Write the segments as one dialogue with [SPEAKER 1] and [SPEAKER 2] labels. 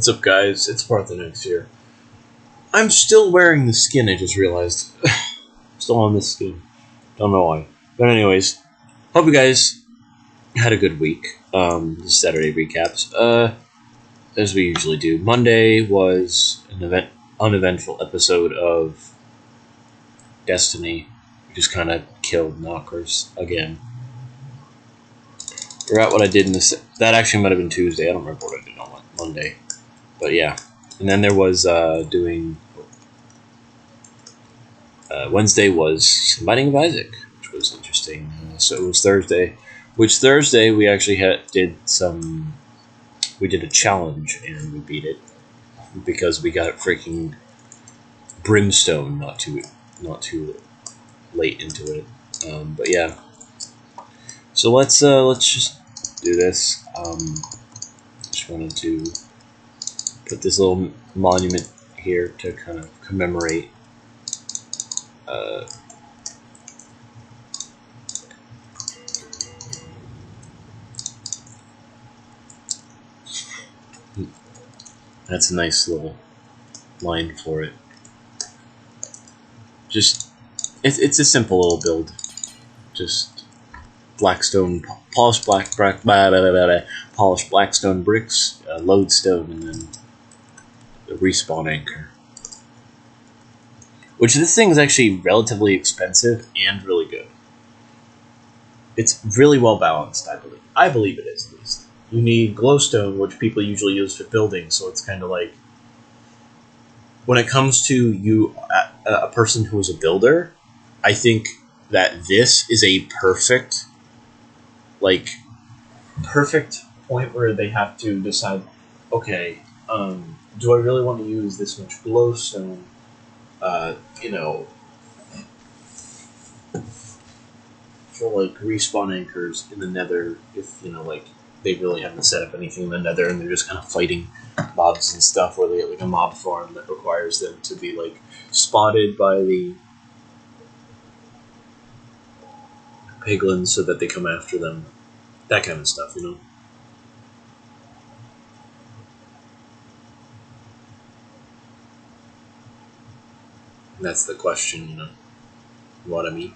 [SPEAKER 1] What's up, guys? It's Parthenax here. I'm still wearing the skin, I just realized. Still on this skin. Don't know why. But anyways, hope you guys had a good week. This Saturday recaps. As we usually do. Monday was an uneventful episode of Destiny. We just kind of killed Knockers again. Forgot what I did in this. That actually might have been Tuesday. I don't remember what I did on Monday. But yeah. And then there was Wednesday was Binding of Isaac, which was interesting. So it was Thursday. Which Thursday we actually we did a challenge and we beat it because we got freaking Brimstone not too late into it. But yeah. So let's just do this. Just wanted to put this little monument here to kind of commemorate that's a nice little line for it. Just it's a simple little build. Just blackstone, polished blackstone bricks, lodestone, and then the respawn anchor. Which this thing is actually relatively expensive and really good. It's really well balanced, I believe. I believe it is, at least. You need glowstone, which people usually use for building, so it's kind of like when it comes to you, a person who is a builder, I think that this is a perfect point where they have to decide, okay, do I really want to use this much glowstone? For like respawn anchors in the Nether, if they really haven't set up anything in the Nether and they're just kind of fighting mobs and stuff, or they get like a mob farm that requires them to be like spotted by the piglins so that they come after them, that kind of stuff, And that's the question, what I mean.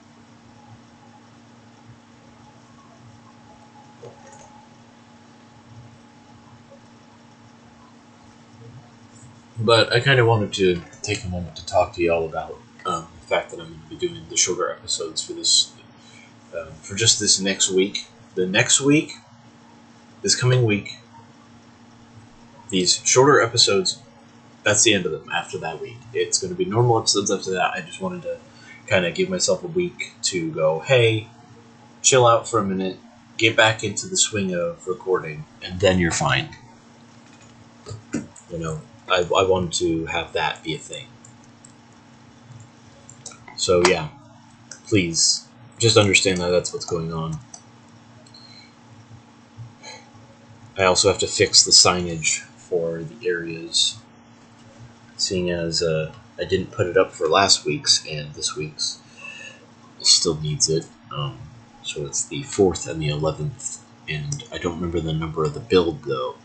[SPEAKER 1] But I kind of wanted to take a moment to talk to y'all about the fact that I'm going to be doing the shorter episodes for this, for just this next week. This coming week, these shorter episodes, that's the end of them after that week. It's going to be normal episodes after that. I just wanted to kind of give myself a week to go, hey, chill out for a minute, get back into the swing of recording, and then you're fine. I wanted to have that be a thing. So yeah, please, just understand that that's what's going on. I also have to fix the signage for the areas, seeing as I didn't put it up for last week's and this week's. It still needs it. So it's the 4th and the 11th, and I don't remember the number of the build though.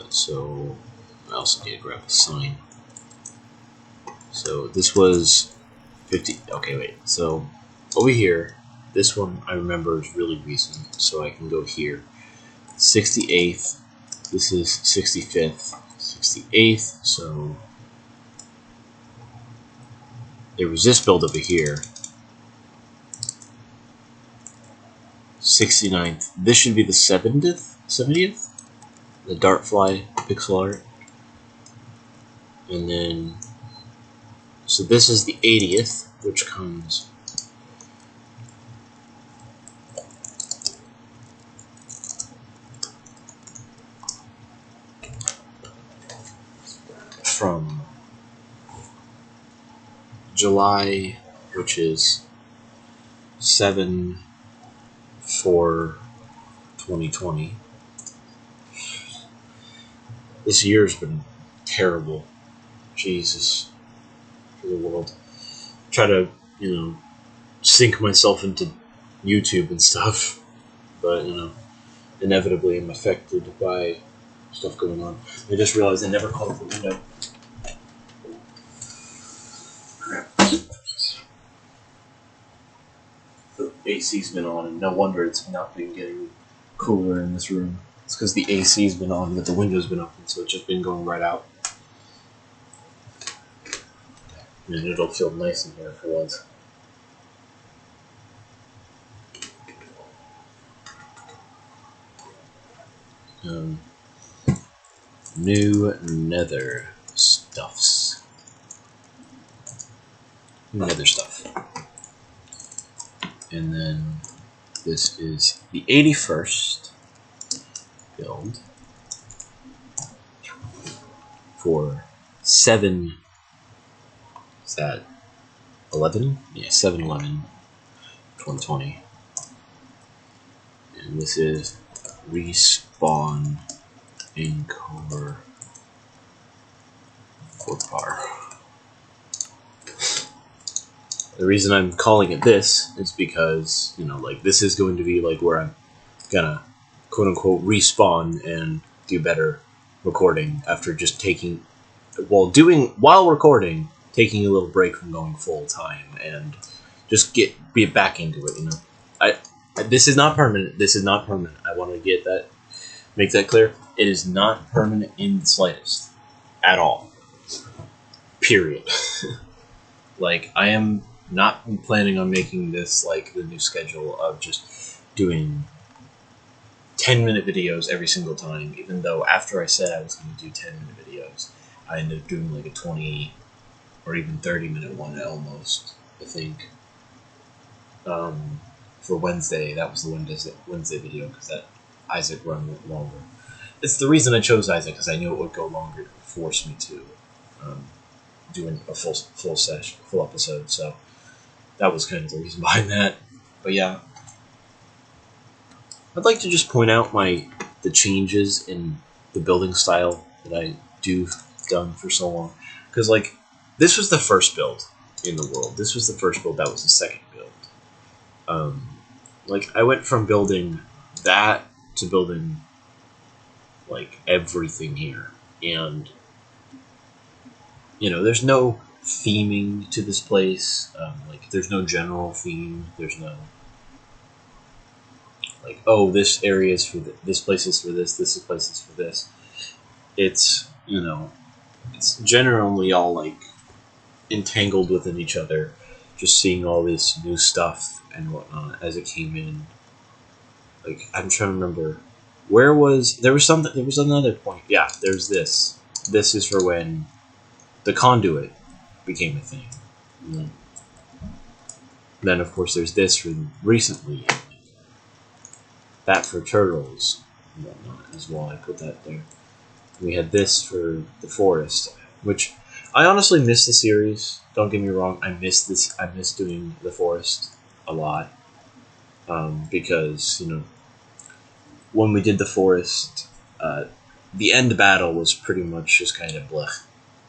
[SPEAKER 1] So I also need to grab a sign. So this was 50. Okay, wait. So over here, this one I remember is really recent, so I can go here. 68th. This is 65th. 68th. So there was this build over here. 69th. This should be the 70th. 70th. The Dartfly pixel art. And then, so this is the 80th, which comes from July, which is 7/4/2020. This year's been terrible. Jesus, for the world. Try to, sink myself into YouTube and stuff, but, inevitably I'm affected by stuff going on. I just realized I never closed the window. Crap. The AC's been on, and no wonder it's not been getting cooler in this room. It's because the AC's been on, but the window's been open, so it's just been going right out. And it'll feel nice in here for once. New nether stuffs. New nether stuff. And then this is the 81st build for 7. Is that 11? Yeah, 7/11, 2020. And this is Respawn in Core par. The reason I'm calling it this is because, you know, like, this is going to be like where I'm gonna quote unquote respawn and do better recording after just taking while recording, taking a little break from going full time and just get back into it, you know. This is not permanent. This is not permanent. I want to make that clear. It is not permanent in the slightest. At all. Period. Like, I am not planning on making this like the new schedule of just doing 10-minute videos every single time, even though after I said I was going to do 10-minute videos, I ended up doing like a 20 or even 30-minute one almost, I think. For Wednesday, that was the Wednesday video, because that Isaac run went longer. It's the reason I chose Isaac, because I knew it would go longer to force me to doing a full episode, so that was kind of the reason behind that. But yeah, I'd like to just point out the changes in the building style that I done for so long, because like, this was the first build in the world. This was the first build. That was the second build. Like, I went from building that to building like everything here, and you know, there's no theming to this place. Like, there's no general theme. There's no like, oh, this area is for this place is for this. This place is for this. It's, you know, it's generally all like entangled within each other. Just seeing all this new stuff and whatnot as it came in. Like, I'm trying to remember, there was another point. Yeah, there's this. This is for when the conduit became a thing. And then of course there's this for recently. That for turtles and whatnot as well. I put that there. We had this for the forest, which I honestly miss the series. Don't get me wrong, I miss this. I miss doing the forest a lot, because, you know, when we did the forest, the end battle was pretty much just kind of blech.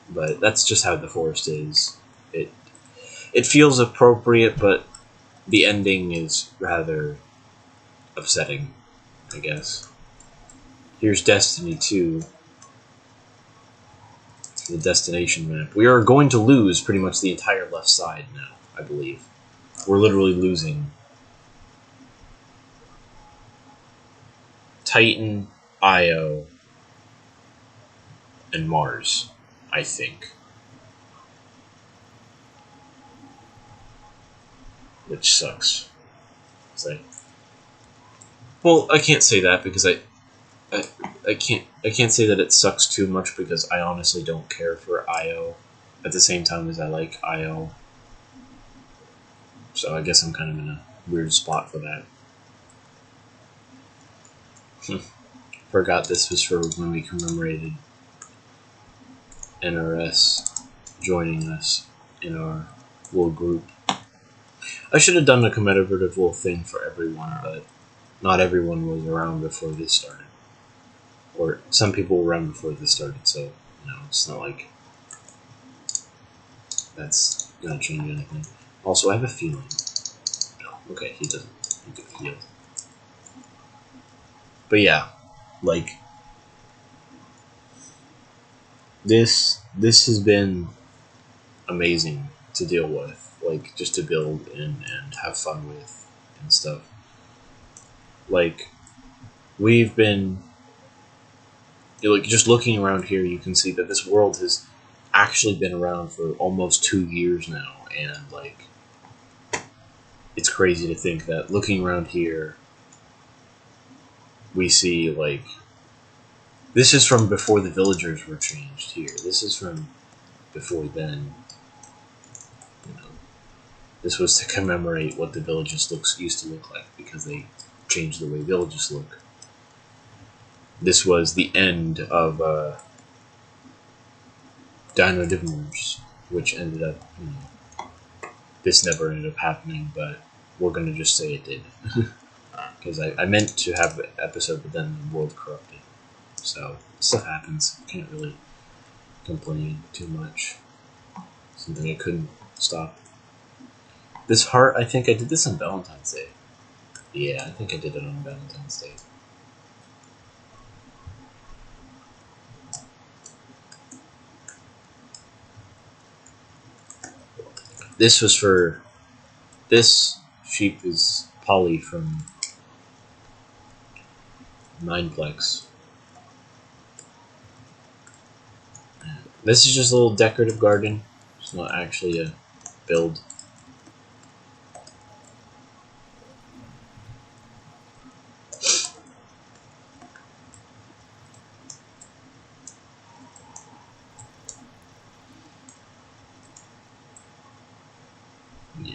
[SPEAKER 1] But that's just how the forest is. It feels appropriate, but the ending is rather upsetting, I guess. Here's Destiny 2. The destination map. We are going to lose pretty much the entire left side now, I believe. We're literally losing Titan, Io, and Mars, I think. Which sucks. Well, I can't say that because I can't say that it sucks too much, because I honestly don't care for Io at the same time as I like Io. So I guess I'm kind of in a weird spot for that. Forgot this was for when we commemorated NRS joining us in our little group. I should have done a commemorative little thing for everyone, but not everyone was around before this started. Or some people were around before this started, so, you know, it's not like that's gonna change anything. Also, I have a feeling. No, okay, he doesn't. He could, heal. But yeah, like, this has been amazing to deal with, like just to build and have fun with and stuff. Like we've been like just looking around here, you can see that this world has actually been around for almost 2 years now, and like it's crazy to think that looking around here, we see like this is from before the villagers were changed here. This is from before then. You know, this was to commemorate what the villages used to look like because they changed the way villages look. This was the end of Dino Divers, which ended up, this never ended up happening, but we're gonna just say it did. Because I meant to have an episode, but then the world corrupted. So, stuff happens. Can't really complain too much. Something I couldn't stop. This heart, I think I did this on Valentine's Day. Yeah, I think I did it on Valentine's Day. This was for... This sheep is Polly from Nineplex. This is just a little decorative garden. It's not actually a build. Yeah.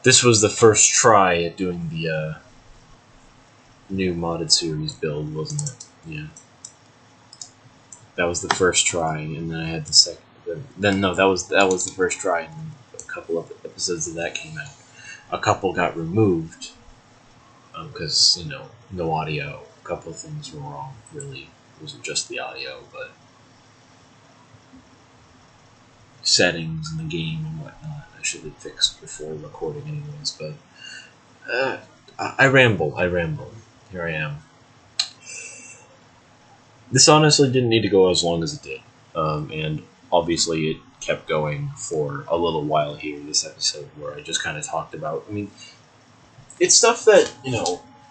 [SPEAKER 1] This was the first try at doing the new modded series build, wasn't it? Yeah. That was the first try, and then I had the second. Then no, that was the first try, and then a couple of episodes of that came out. A couple got removed because no audio. A couple of things were wrong. Really, it wasn't just the audio, but settings in the game and whatnot. I should have fixed before recording, anyways. But I ramble. Here I am. This honestly didn't need to go as long as it did, and obviously it kept going for a little while here in this episode where I just kind of talked about. I mean, it's stuff that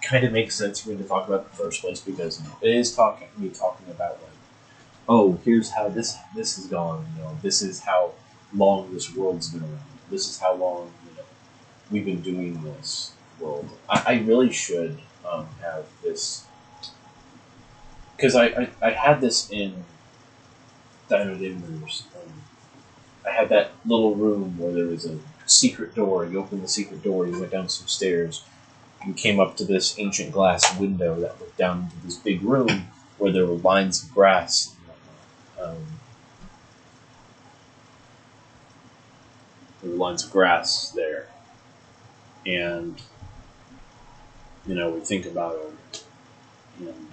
[SPEAKER 1] kind of makes sense for me to talk about in the first place because it is talking about like, oh, here's how this has gone. This is how long this world's been around. This is how long we've been doing this world. I really should have this because I had this in Dino Dimers. I had that little room where there was a secret door. You opened the secret door, you went down some stairs, you came up to this ancient glass window that looked down into this big room where there were lines of grass. There were lines of grass there. And, we think about it, and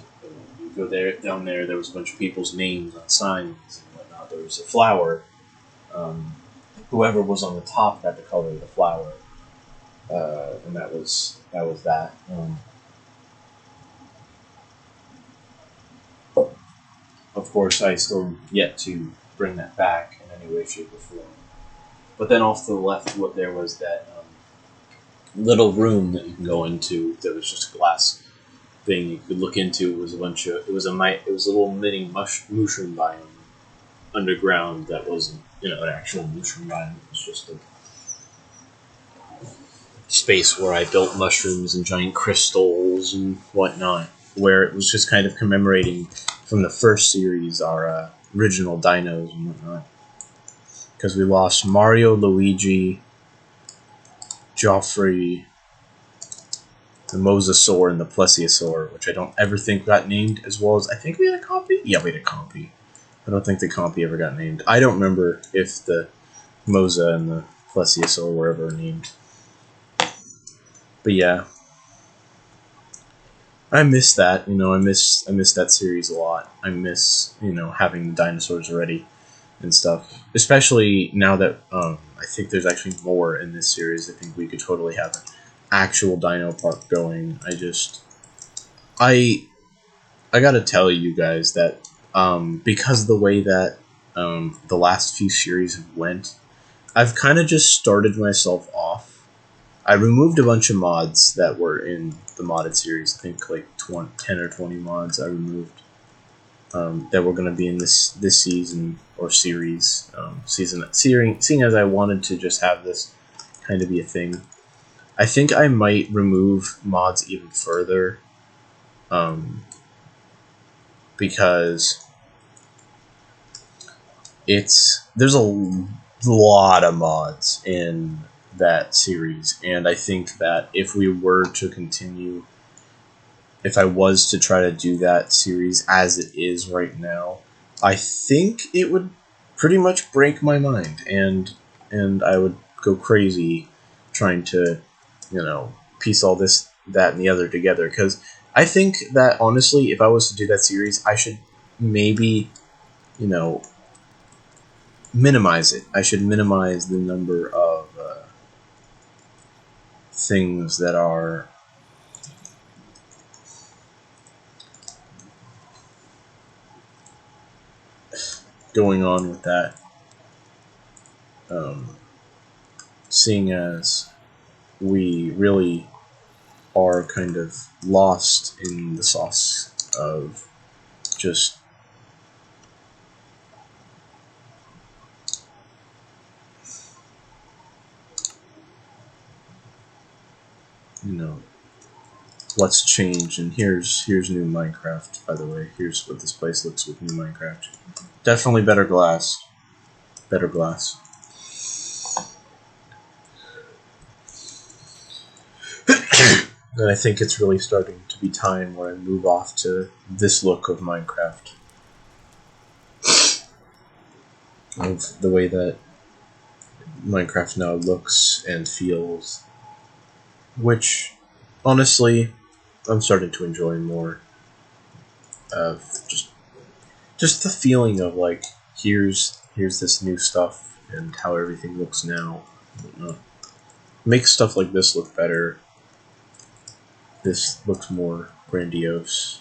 [SPEAKER 1] you go down there was a bunch of people's names on signs and whatnot. There was a flower. Whoever was on the top got the color of the flower, and that was that. Of course, I still yet to bring that back in any way, shape, or form. But then off to the left, what there was that little room that you can go into that was just a glass thing you could look into. It was it was a little mini mushroom biome underground that wasn't an actual mushroom biome. It was just a space where I built mushrooms and giant crystals and whatnot, where it was just kind of commemorating from the first series our original dinos and whatnot. Because we lost Mario, Luigi, Joffrey, the Mosasaur, and the Plesiosaur, which I don't ever think got named, as well as I think we had a Compy? Yeah, we had a Compy. I don't think the Compy ever got named. I don't remember if the Mosa and the Plesiosaur were ever named. But yeah. I miss that. I miss that series a lot. I miss having the dinosaurs ready and stuff. Especially now that I think there's actually more in this series. I think we could totally have an actual dino park going. I gotta tell you guys that because of the way that the last few series have went, I've kind of just started myself off. I removed a bunch of mods that were in the modded series. I think like 10 or 20 mods I removed that were going to be in this season or series. Seeing as I wanted to just have this kind of be a thing, I think I might remove mods even further because there's a lot of mods in that series, and I think that if we were to continue, if I was to try to do that series as it is right now, I think it would pretty much break my mind, and I would go crazy trying to, piece all this, that, and the other together, because I think that, honestly, if I was to do that series, I should maybe, minimize it. I should minimize the number of things that are going on with that. Seeing as we really are kind of lost in the sauce of just what's changed. And here's new Minecraft, by the way. Here's what this place looks with new Minecraft. Definitely better glass. Better glass. And I think it's really starting to be time where I move off to this look of Minecraft. Of the way that Minecraft now looks and feels. Which, honestly, I'm starting to enjoy more. Of just the feeling of like, here's this new stuff and how everything looks now. Make stuff like this look better. This looks more grandiose.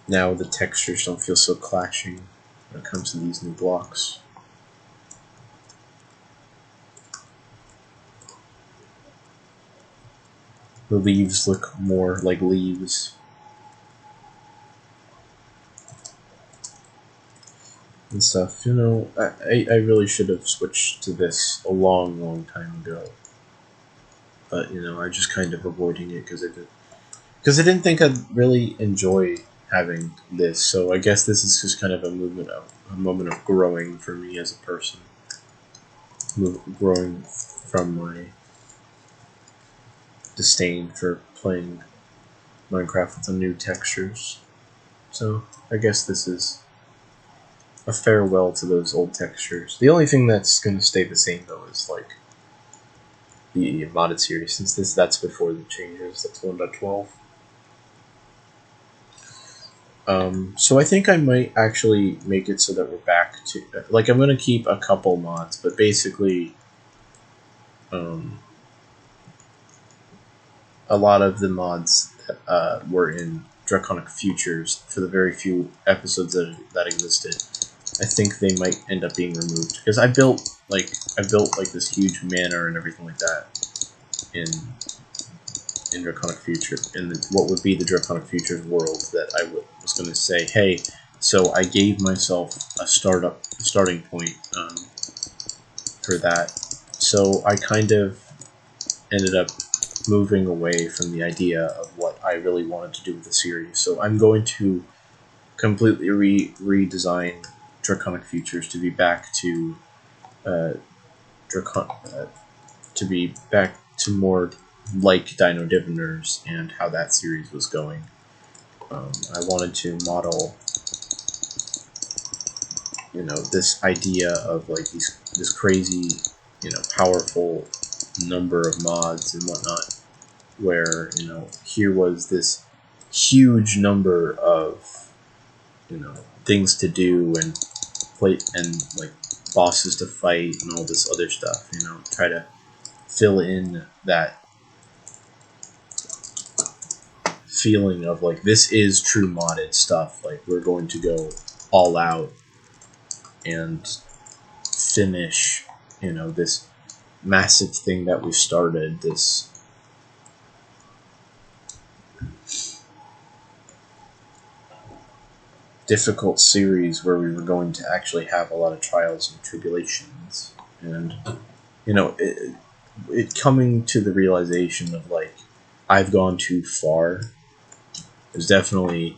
[SPEAKER 1] Now the textures don't feel so clashing when it comes to these new blocks. The leaves look more like leaves. And stuff. I really should have switched to this a long time ago. But, I just kind of avoiding it because I didn't think I'd really enjoy having this. So I guess this is just kind of a moment of growing for me as a person. Growing from my disdain for playing Minecraft with the new textures. So I guess this is a farewell to those old textures. The only thing that's going to stay the same, though, is like the modded series, since that's before the changes. That's 1.12. So I think I might actually make it so that we're back to, like, I'm going to keep a couple mods, but basically a lot of the mods that were in Draconic Futures for the very few episodes that existed, I think they might end up being removed, because I built like this huge manor and everything like that in Draconic Future, in what would be the Draconic Futures world, that I was going to say, hey, so I gave myself a starting point for that. So I kind of ended up moving away from the idea of what I really wanted to do with the series. So I'm going to completely redesign Draconic Futures to be back to to be back to more like Dino Diviners and how that series was going. I wanted to model, this idea of like this crazy, powerful number of mods and whatnot.
[SPEAKER 2] where, here was this huge number of, things to do and play and like bosses to fight and all this other stuff, try to fill in that feeling of like, this is true modded stuff. Like, we're going to go all out and finish, this massive thing that we started, this difficult series where we were going to actually have a lot of trials and tribulations. And, it coming to the realization of like, I've gone too far has definitely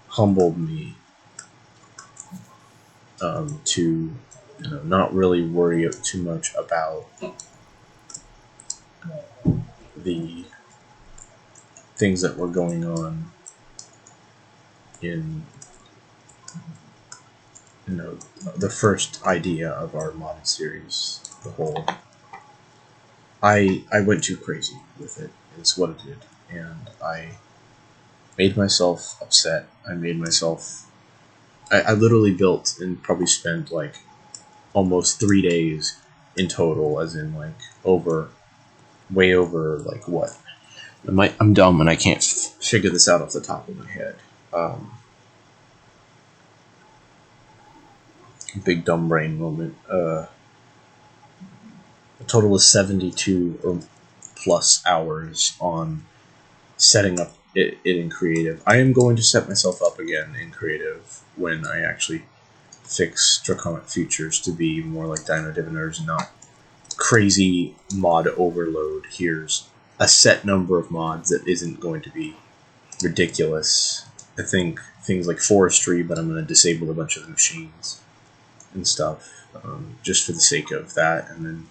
[SPEAKER 2] humbled me to not really worry too much about the things that were going on in the first idea of our modded series. The whole I went too crazy with it, is what it did, and I made myself upset. I literally built and probably spent like almost 3 days in total, as in like way over like what? I'm dumb and I can't figure this out off the top of my head. Big dumb brain moment. A total of 72 or plus hours on setting up it in creative. I am going to set myself up again in creative when I actually fix Draconic Futures to be more like Dino Diviners, not crazy mod overload. Here's a set number of mods that isn't going to be ridiculous. I think things like forestry, but I'm going to disable a bunch of machines and stuff, just for the sake of that, and then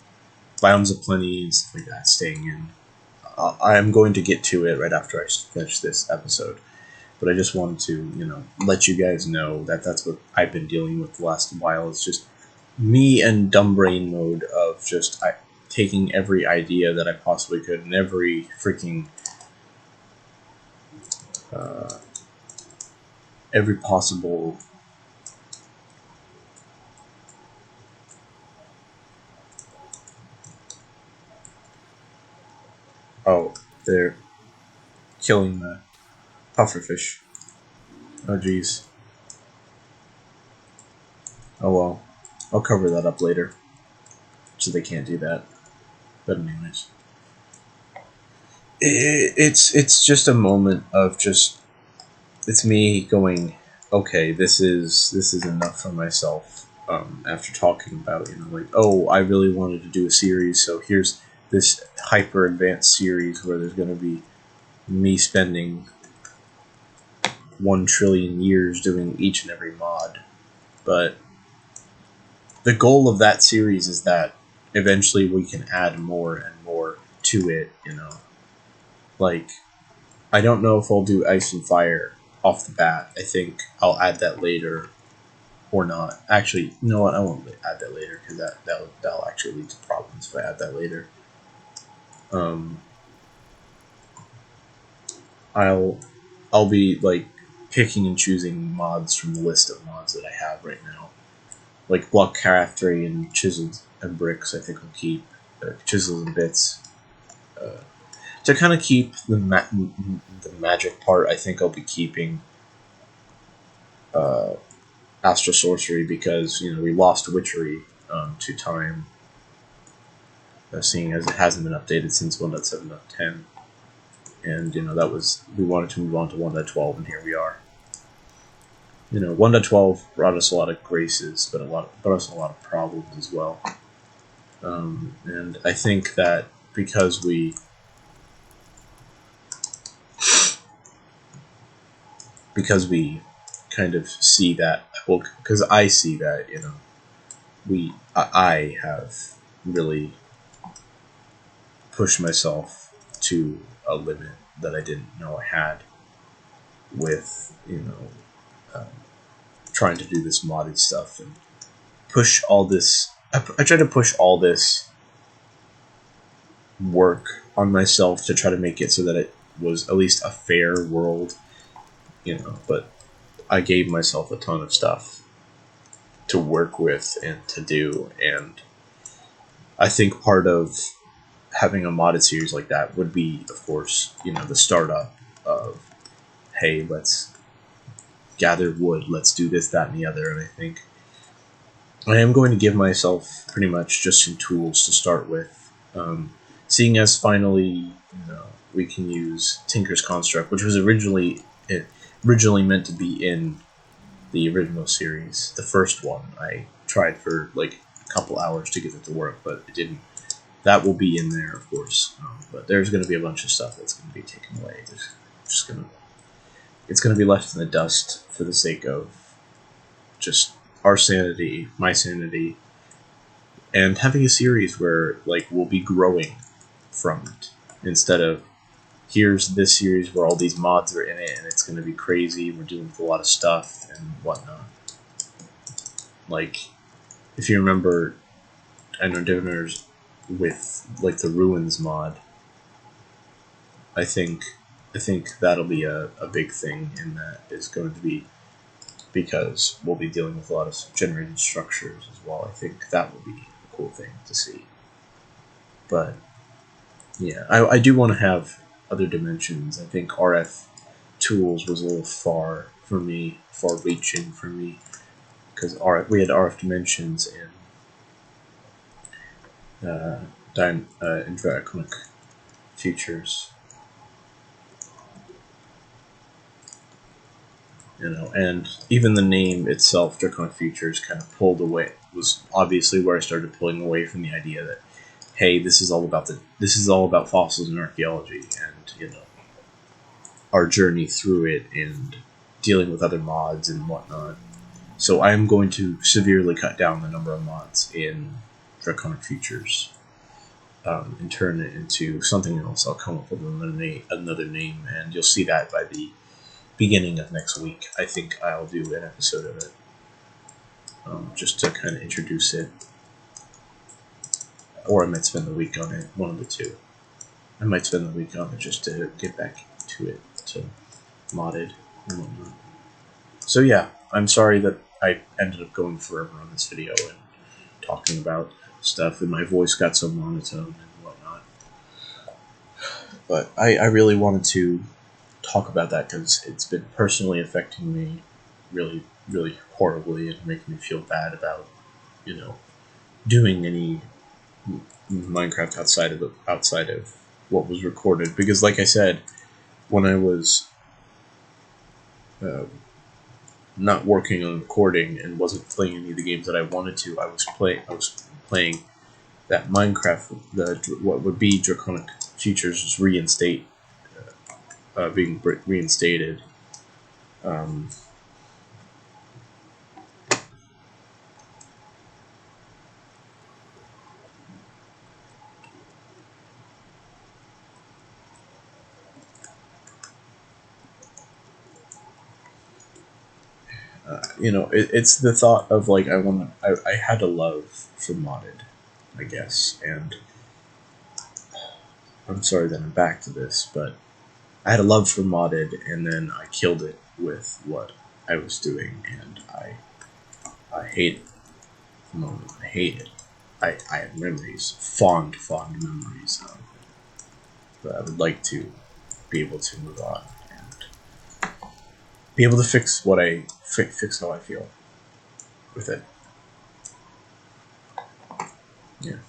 [SPEAKER 2] biomes of plenty and stuff like that staying in. I am going to get to it right after I finish this episode, but I just wanted to, let you guys know that that's what I've been dealing with the last while. It's just me and dumb brain mode of just taking every idea that I possibly could and every freaking every possible they're killing the pufferfish. Oh geez. Oh well, I'll cover that up later, so they can't do that. But anyways, it's just a moment of it's me going, okay, this is enough for myself. After talking about, like, oh, I really wanted to do a series, so here's this hyper advanced series where there's going to be me spending 1 trillion years doing each and every mod. But the goal of that series is that eventually we can add more and more to it, Like, I don't know if I'll do Ice and Fire off the bat. I think I'll add that later, or not. Actually, you know what? I won't add that later, because that'll actually lead to problems if I add that later. I'll be like picking and choosing mods from the list of mods that I have right now. Like Block Craftery and Chisels and Bricks, I think I'll keep. Chisels and Bits. To kind of keep the magic part, I think I'll be keeping Astral Sorcery, because we lost Witchery to time, seeing as it hasn't been updated since 1.7.10, and that was, we wanted to move on to 1.12, and here we are. 1.12 brought us a lot of graces, but brought us a lot of problems as well. And I think that because we kind of see that, well, because I see that, I have really pushed myself to a limit that I didn't know I had with, trying to do this modded stuff and push all this. I try to push all this work on myself to try to make it so that it was at least a fair world, but I gave myself a ton of stuff to work with and to do, and I think part of having a modded series like that would be, of course, the startup of, hey, let's gather wood, let's do this, that, and the other, and I think I am going to give myself pretty much just some tools to start with. Seeing as finally, we can use Tinker's Construct, which was originally meant to be in the original series, the first one. I tried for like a couple hours to get it to work, but it didn't. That will be in there, of course. But there's going to be a bunch of stuff that's going to be taken away. It's going to be left in the dust for the sake of just our sanity, my sanity, and having a series where we'll be growing from it instead of here's this series where all these mods are in it and it's going to be crazy. We're dealing with a lot of stuff and whatnot. If you remember, I know Diviners with the Ruins mod. I think that'll be a big thing, and that is going to be because we'll be dealing with a lot of generated structures as well. I think that will be a cool thing to see. But yeah, I do want to have other dimensions. I think RF tools was a little far-reaching for me, because we had RF dimensions in Draconic Futures, and even the name itself, Draconic Futures, kind of pulled away. Was obviously where I started pulling away from the idea that, hey, this is all about fossils and archaeology, and our journey through it and dealing with other mods and whatnot. So I am going to severely cut down the number of mods in Draconic Futures and turn it into something else. I'll come up with another name, and you'll see that by the beginning of next week. I think I'll do an episode of it just to kind of introduce it. Or I might spend the week on it, one of the two. I might spend the week on it just to get back to it, to modded and whatnot. So yeah, I'm sorry that I ended up going forever on this video and talking about stuff, and my voice got so monotone and whatnot. But I really wanted to talk about that because it's been personally affecting me really, really horribly and making me feel bad about, doing any Minecraft outside of what was recorded, because like I said, when I was not working on recording and wasn't playing any of the games that I wanted to, I was playing that Minecraft, what would be Draconic Futures, was being reinstated. It's the thought of I had a love for modded, I guess, and I'm sorry that I'm back to this, but I had a love for modded, and then I killed it with what I was doing, and I hate it. I hate it. I have memories, fond memories of it, but I would like to be able to move on and be able to fix fix how I feel with it. Yeah.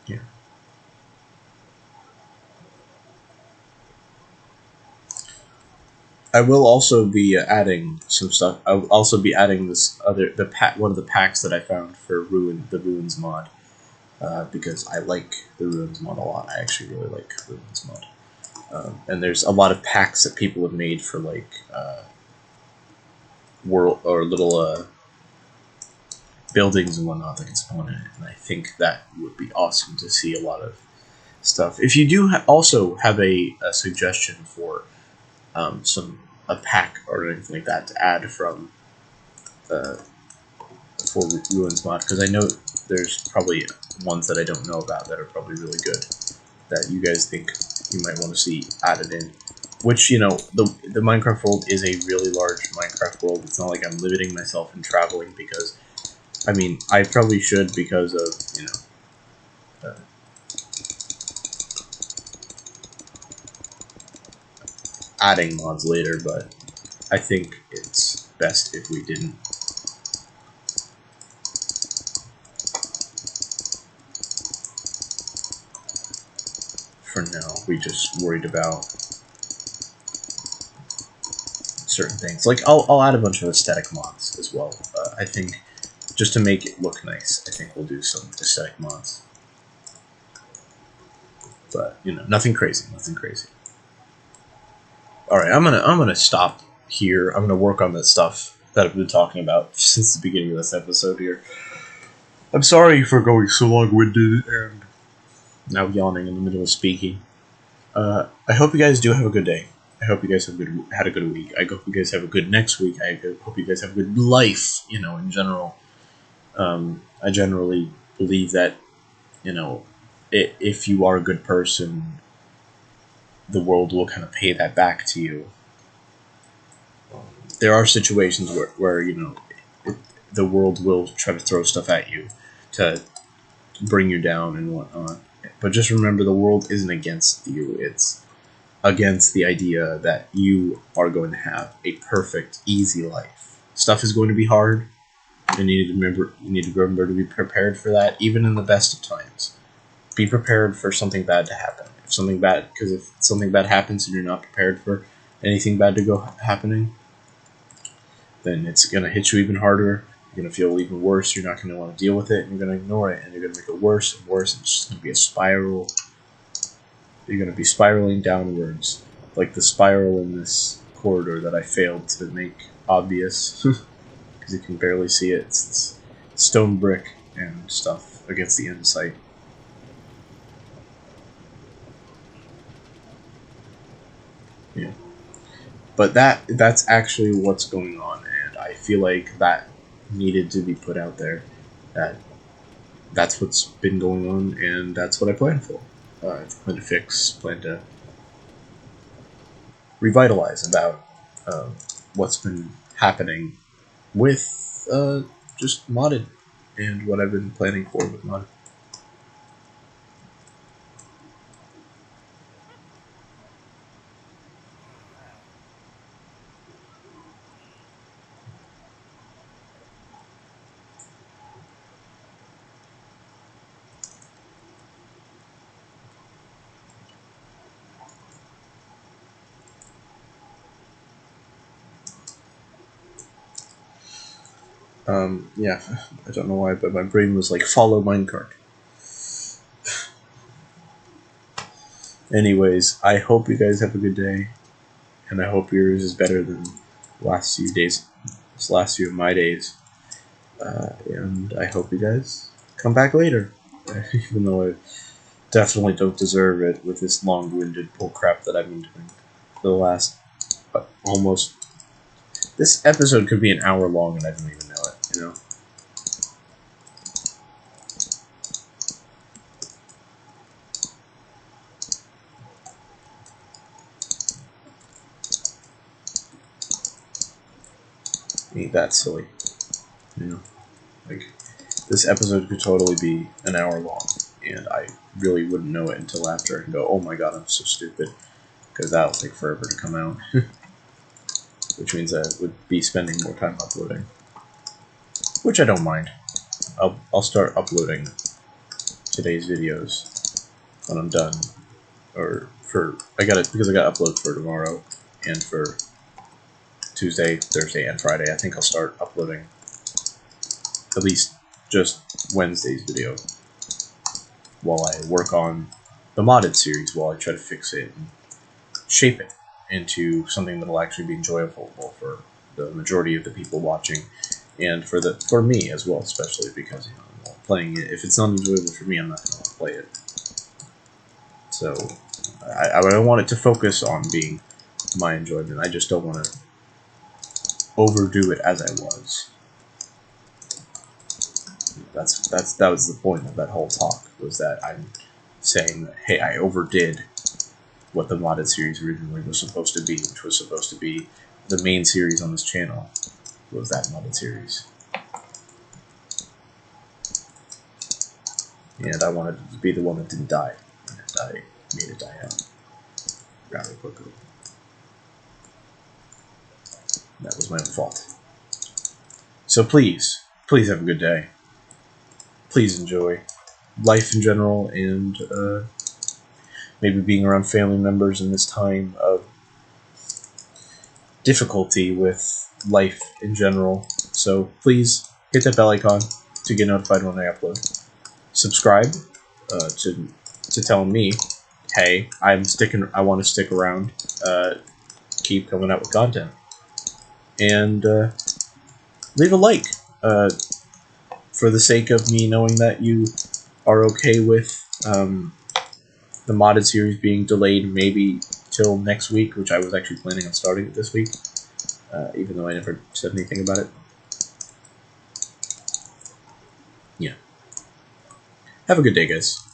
[SPEAKER 2] Yeah. I will also be adding some stuff. I will also be adding one of the packs that I found for the Ruins mod, because I like the Ruins mod a lot. I actually really like Ruins mod. And there's a lot of packs that people have made for world or little buildings and whatnot that can spawn in it, and I think that would be awesome to see a lot of stuff. If you do also have a suggestion for some a pack or anything like that to add from for Ruins mod, because I know there's probably ones that I don't know about that are probably really good that you guys think you might want to see added in. Which, you know, the Minecraft world is a really large Minecraft world. It's not like I'm limiting myself in traveling, because, I mean, I probably should because of, you know, adding mods later, but I think it's best if we didn't. For now, we just worried about certain things. Like, I'll add a bunch of aesthetic mods as well. I think, just to make it look nice, I think we'll do some aesthetic mods. But, you know, nothing crazy, nothing crazy. Alright, I'm gonna stop here. I'm gonna work on that stuff that I've been talking about since the beginning of this episode here. I'm sorry for going so long-winded and now yawning in the middle of speaking. I hope you guys do have a good day. I hope you guys had a good week. I hope you guys have a good next week. I hope you guys have a good life, you know, in general. I generally believe that, you know, if you are a good person, the world will kind of pay that back to you. There are situations where you know, the world will try to throw stuff at you to bring you down and whatnot. But just remember, the world isn't against you. It's against the idea that you are going to have a perfect, easy life. Stuff is going to be hard, and you need to remember to be prepared for that, even in the best of times. Be prepared for something bad to happen. If something bad happens and you're not prepared for anything bad to go happening, then it's gonna hit you even harder. You're gonna feel even worse. You're not gonna want to deal with it, and you're gonna ignore it, and you're gonna make it worse and worse. And it's just gonna be a spiral. You're gonna be spiraling downwards, like the spiral in this corridor that I failed to make obvious, because you can barely see it. It's stone brick and stuff against the end site. Yeah, but that's actually what's going on, and I feel like that needed to be put out there. That's what's been going on, and that's what I plan for. I plan to fix, plan to revitalize about what's been happening with just modded and what I've been planning for with modded. Yeah, I don't know why, but my brain was like, follow minecart. Anyways, I hope you guys have a good day, and I hope yours is better than the last few days, this last few of my days. And I hope you guys come back later, even though I definitely don't deserve it with this long-winded bullcrap that I've been doing for the last almost. This episode could be an hour long, and I don't even know it. You know. Ain't that silly? You know, like this episode could totally be an hour long, and I really wouldn't know it until after and go, "Oh my god, I'm so stupid," because that'll take forever to come out. Which means I would be spending more time uploading, which I don't mind. I'll start uploading today's videos when I'm done, or I got to upload for tomorrow and for Tuesday, Thursday, and Friday. I think I'll start uploading at least just Wednesday's video while I work on the modded series, while I try to fix it and shape it into something that'll actually be enjoyable for the majority of the people watching, and for me as well, especially because, you know, I'm playing it. If it's not enjoyable for me, I'm not going to want to play it. So I want it to focus on being my enjoyment. I just don't want to overdo it as I was. That was the point of that whole talk, was that I'm saying that, hey, I overdid what the modded series originally was supposed to be, which was supposed to be the main series on this channel, was that modded series. And I wanted it to be the one that didn't die, and I made it die out rather quickly. That was my own fault. So please have a good day. Please enjoy life in general, and maybe being around family members in this time of difficulty with life in general. So please hit that bell icon to get notified when I upload. Subscribe to tell me, hey, I want to stick around, keep coming out with content, and leave a like for the sake of me knowing that you are okay with the modded series being delayed maybe till next week, which I was actually planning on starting it this week, even though I never said anything about it. Yeah. Have a good day, guys.